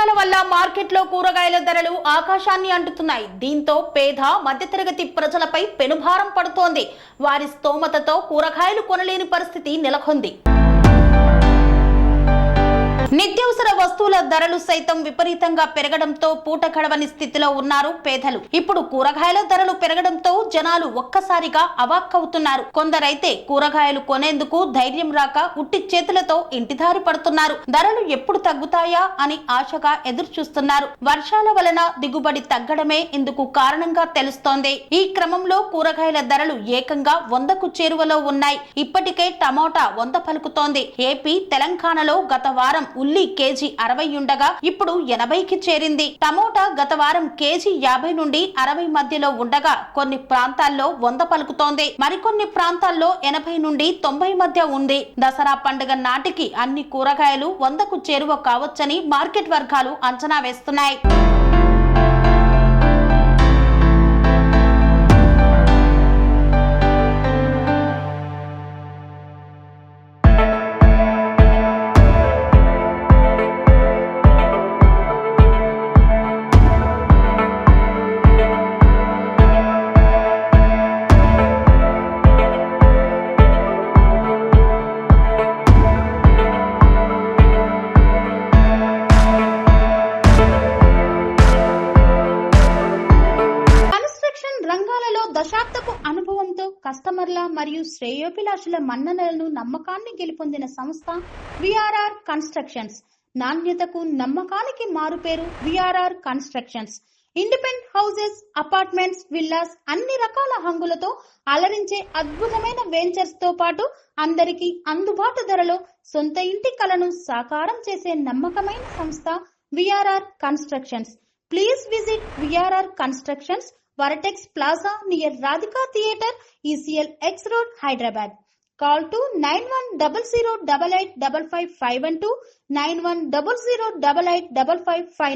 వర్షాల వల్ల మార్కెట్లో కూరగాయల ధరలు ఆకాశాన్ని అంటుతున్నాయి. దీంతో పేద మధ్యతరగతి ప్రజలపై పెనుభారం పడుతోంది. వారి స్తోమతతో కూరగాయలు కొనలేని పరిస్థితి నెలకొంది. నిత్యావసర వస్తువుల ధరలు సైతం విపరీతంగా పెరగడంతో పూట గడవని స్థితిలో ఉన్నారు పేదలు. ఇప్పుడు కూరగాయల ధరలు పెరగడంతో జనాలు ఒక్కసారిగా అవాక్కవుతున్నారు. కొందరైతే కూరగాయలు కొనేందుకు ధైర్యం రాక ఉట్టి చేతులతో ఇంటిదారి పడుతున్నారు. ధరలు ఎప్పుడు తగ్గుతాయా అని ఆశగా ఎదురు చూస్తున్నారు. వర్షాల వలన దిగుబడి తగ్గడమే ఇందుకు కారణంగా తెలుస్తోంది. ఈ క్రమంలో కూరగాయల ధరలు ఏకంగా 100కు చేరువలో ఉన్నాయి. ఇప్పటికే టమోటా 100 పలుకుతోంది. ఏపీ, తెలంగాణలో గత వారం ఉల్లి కేజీ 60 ఉండగా ఇప్పుడు 80కి చేరింది. టమోటా గత వారం కేజీ 50 నుండి 60 మధ్యలో ఉండగా కొన్ని ప్రాంతాల్లో 100 పలుకుతోంది. మరికొన్ని ప్రాంతాల్లో 80 నుండి 90 మధ్య ఉంది. దసరా పండుగ నాటికి అన్ని కూరగాయలు 100కు చేరువ కావచ్చని మార్కెట్ వర్గాలు అంచనా వేస్తున్నాయి. రంగాలలో దశాబ్దపు అనుభవంతో కస్టమర్ల మరియు శ్రేయోభిలాషుల మన్ననలను నమ్మకాన్ని గెలుపొందిన సంస్థ విఆర్ఆర్ కన్స్ట్రక్షన్స్. నాణ్యతకు నమ్మకానికి మారుపేరు VRR constructions. Independent houses, apartments, villas అన్ని రకాల హంగులతో అలరించే అద్భుతమైన వెంచర్స్ తో పాటు అందరికీ అందుబాటు ధరలో సొంత ఇంటి కలను సాకారం చేసే నమ్మకమైన సంస్థ VRR constructions. Please visit VRR constructions, Varatex Plaza near Radhika Theatre, ECL X Road, Hyderabad. Call to 910088555512, 9100885559.